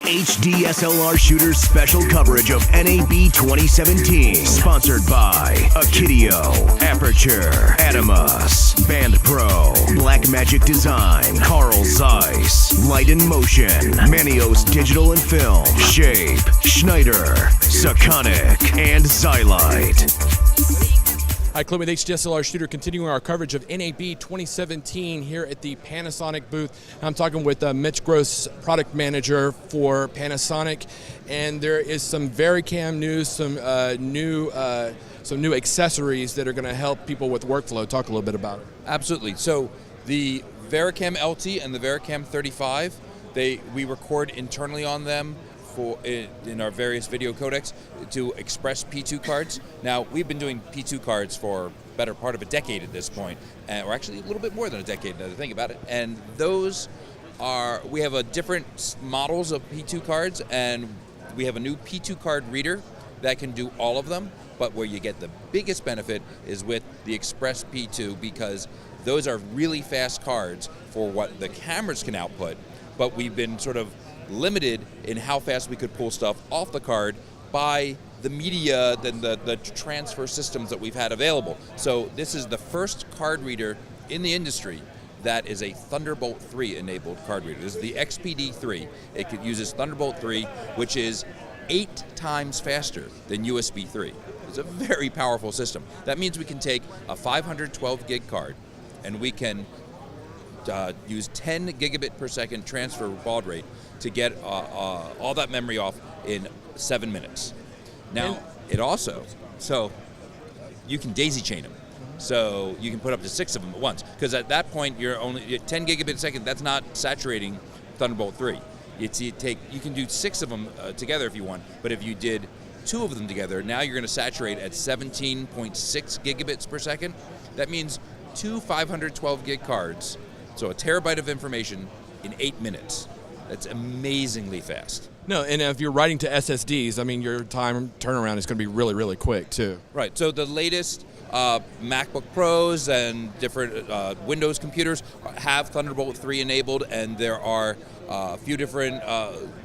HD SLR Shooters special coverage of NAB 2017. Sponsored by Akidio, Aperture, Adamus, Band Pro, Blackmagic Design, Carl Zeiss, Light in Motion, Manios Digital and Film, Shape, Schneider, Sakonic, and Xylite. Hi, Clint with HDSLR Shooter, continuing our coverage of NAB 2017 here at the Panasonic booth. I'm talking with Mitch Gross, product manager for Panasonic, and there is some VariCam news, some new accessories that are going to help people with workflow. Talk a little bit about it. Absolutely. So the VariCam LT and the VariCam 35, we record internally on them in our various video codecs to express P2 cards. Now, we've been doing P2 cards for better part of a decade at this point, or actually a little bit more than a decade now to think about it. And we have a different models of P2 cards, and we have a new P2 card reader that can do all of them, but where you get the biggest benefit is with the Express P2, because those are really fast cards for what the cameras can output, but we've been sort of limited in how fast we could pull stuff off the card by the media and the transfer systems that we've had available. So this is the first card reader in the industry that is a Thunderbolt 3 enabled card reader. This is the XPD3. It uses Thunderbolt 3, which is 8 times faster than USB 3. It's a very powerful system. That means we can take a 512 gig card and we can use 10 gigabit per second transfer baud rate to get all that memory off in 7 minutes. Now, so you can daisy chain them. So you can put up to 6 of them at once. Because at that point, you're only at 10 gigabit a second. That's not saturating Thunderbolt 3. You can do 6 of them together if you want. But if you did 2 of them together, now you're going to saturate at 17.6 gigabits per second. That means 2 512 gig cards, so a terabyte of information in 8 minutes. That's amazingly fast. No, and if you're writing to SSDs, I mean, your time turnaround is going to be really, really quick, too. Right. So the latest MacBook Pros and different Windows computers have Thunderbolt 3 enabled, and there are a few different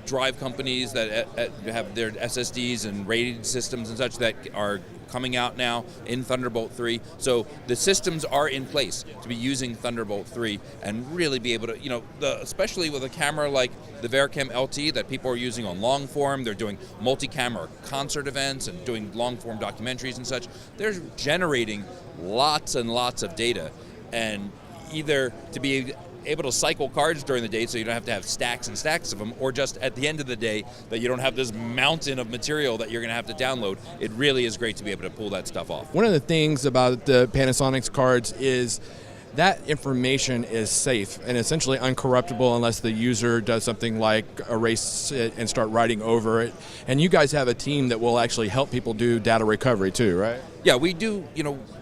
drive companies that have their SSDs and RAID systems and such that are coming out now in Thunderbolt 3. So the systems are in place to be using Thunderbolt 3 and really be able to, especially with a camera like the VariCam LT that people are using on long form. They're doing multi-camera concert events and doing long form documentaries and such. They're generating lots and lots of data, and either to be able to cycle cards during the day so you don't have to have stacks and stacks of them, or just at the end of the day that you don't have this mountain of material that you're going to have to download. It really is great to be able to pull that stuff off. One of the things about the Panasonic's cards is that information is safe and essentially uncorruptible unless the user does something like erase it and start writing over it. And you guys have a team that will actually help people do data recovery too, right? Yeah, we do.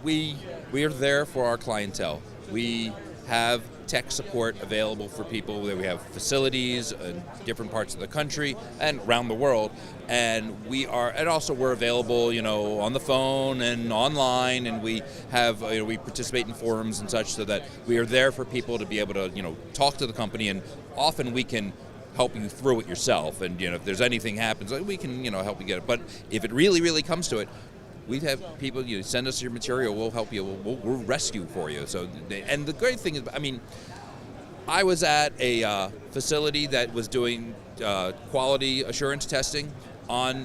We are there for our clientele. We have tech support available for people. We have facilities in different parts of the country and around the world, and we're available, on the phone and online, and we have, we participate in forums and such, so that we are there for people to be able to, talk to the company, and often we can help you through it yourself, and if there's anything happens, we can, help you get it. But if it really, really comes to it, we have people, send us your material, we'll help you, we'll rescue for you. So, and the great thing is, I was at a facility that was doing quality assurance testing on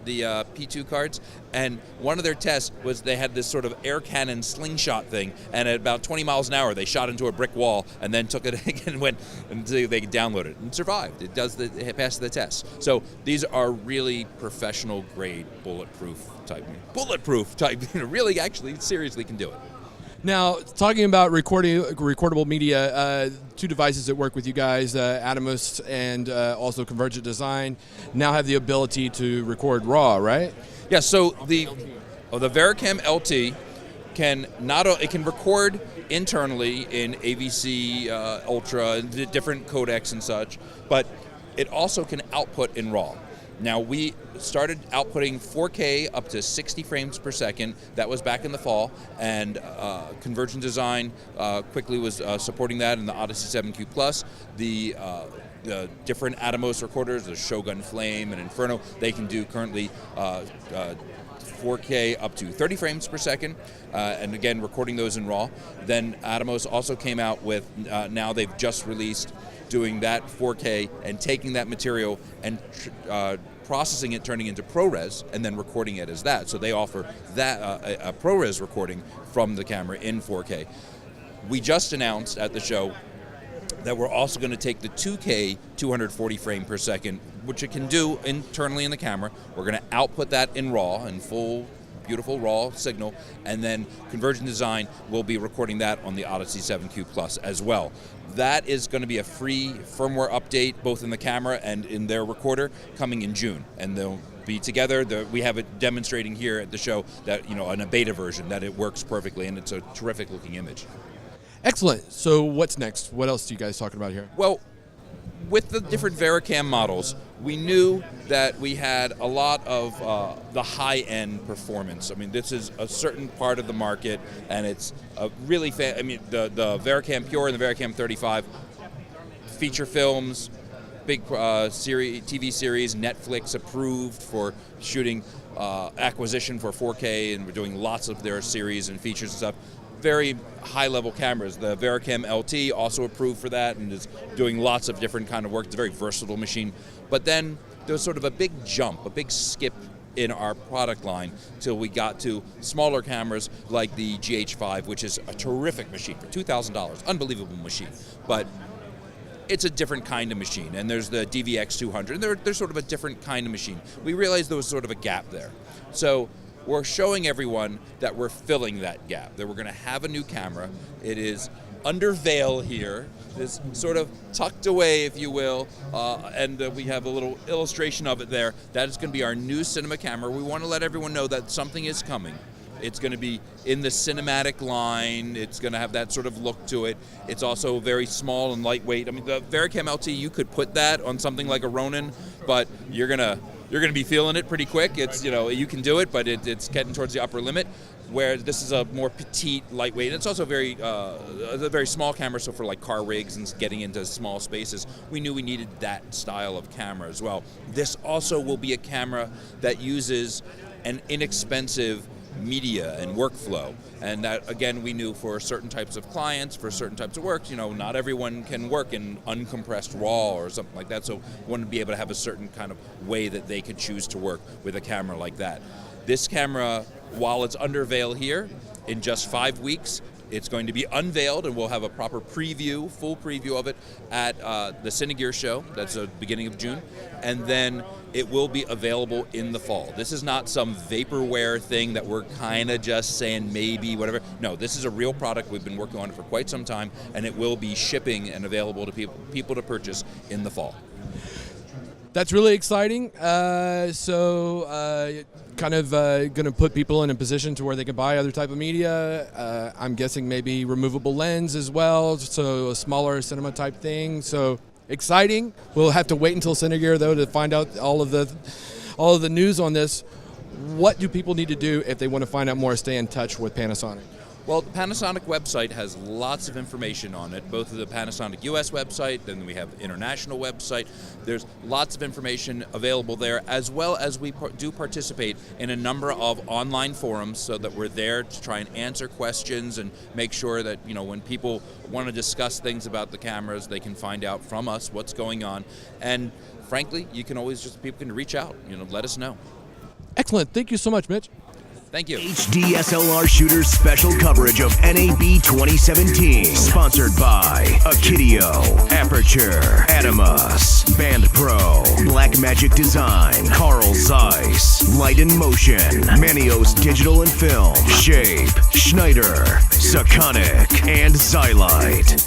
the P2 cards, and one of their tests was they had this sort of air cannon slingshot thing, and at about 20 miles an hour they shot into a brick wall and then took it and went until they downloaded it and survived. It passed the test. So these are really professional grade bulletproof type, really actually seriously can do it. Now, talking about recordable media, 2 devices that work with you guys, Adamus and also Convergent Design, now have the ability to record RAW, right? Yeah. So the VariCam LT can record internally in AVC Ultra, different codecs and such, but it also can output in RAW. Now, we started outputting 4K up to 60 frames per second. That was back in the fall, and Convergent Design quickly was supporting that in the Odyssey 7Q Plus. The the different Atomos recorders, the Shogun Flame and Inferno. They can do currently 4K up to 30 frames per second, and again, recording those in RAW. Then Atomos also came out with, now they've just released doing that 4K and taking that material and processing it, turning it into ProRes, and then recording it as that. So they offer that a ProRes recording from the camera in 4K. We just announced at the show that we're also going to take the 2K 240 frame per second, which it can do internally in the camera. We're going to output that in RAW, in full, beautiful RAW signal, and then Convergent Design will be recording that on the Odyssey 7Q Plus as well. That is going to be a free firmware update, both in the camera and in their recorder, coming in June, and they'll be together. We have it demonstrating here at the show that, in a beta version, that it works perfectly, and it's a terrific looking image. Excellent. So what's next? What else are you guys talking about here? Well, with the different VariCam models, we knew that we had a lot of the high-end performance. I mean, this is a certain part of the market, and it's a really the VariCam Pure and the VariCam 35 feature films, big TV series, Netflix approved for shooting acquisition for 4K, and we're doing lots of their series and features and stuff. Very high-level cameras. The VariCam LT also approved for that and is doing lots of different kind of work. It's a very versatile machine. But then there's sort of a big jump, a big skip in our product line till we got to smaller cameras like the GH5, which is a terrific machine for $2,000. Unbelievable machine. But it's a different kind of machine. And there's the DVX200, and they're sort of a different kind of machine. We realized there was sort of a gap there. So we're showing everyone that we're filling that gap, that we're going to have a new camera. It is under veil here, it's sort of tucked away, if you will, and we have a little illustration of it there. That is going to be our new cinema camera. We want to let everyone know that something is coming. It's going to be in the cinematic line. It's going to have that sort of look to it. It's also very small and lightweight. I mean, the VariCam LT, you could put that on something like a Ronin, but you're going to be feeling it pretty quick. It's, you can do it, but it's getting towards the upper limit, where this is a more petite, lightweight. And it's also a very small camera, so for like car rigs and getting into small spaces, we knew we needed that style of camera as well. This also will be a camera that uses an inexpensive media and workflow, and that again we knew for certain types of clients, for certain types of work, not everyone can work in uncompressed RAW or something like that, so we wanted to be able to have a certain kind of way that they could choose to work with a camera like that. This camera, while it's under veil here, in just 5 weeks it's going to be unveiled, and we'll have a proper preview, full preview of it at the Cinegear show. That's the beginning of June, and then it will be available in the fall. This is not some vaporware thing that we're kind of just saying maybe, whatever. No, this is a real product. We've been working on it for quite some time, and it will be shipping and available to people to purchase in the fall. That's really exciting. Kind of going to put people in a position to where they can buy other type of media. I'm guessing maybe removable lens as well, so a smaller cinema type thing. So exciting. We'll have to wait until Cinegear though to find out all of the news on this. What do people need to do if they want to find out more, stay in touch with Panasonic? Well, the Panasonic website has lots of information on it, both of the Panasonic US website, then we have international website. There's lots of information available there, as well as we do participate in a number of online forums, so that we're there to try and answer questions and make sure that, when people want to discuss things about the cameras, they can find out from us what's going on. And frankly, people can reach out, let us know. Excellent. Thank you so much, Mitch. Thank you. HD SLR Shooters special coverage of NAB 2017. Sponsored by Akidio, Aperture, Atomos, Band Pro, Blackmagic Design, Carl Zeiss, Light in Motion, Manios Digital and Film, Shape, Schneider, Sakonic, and Xylite.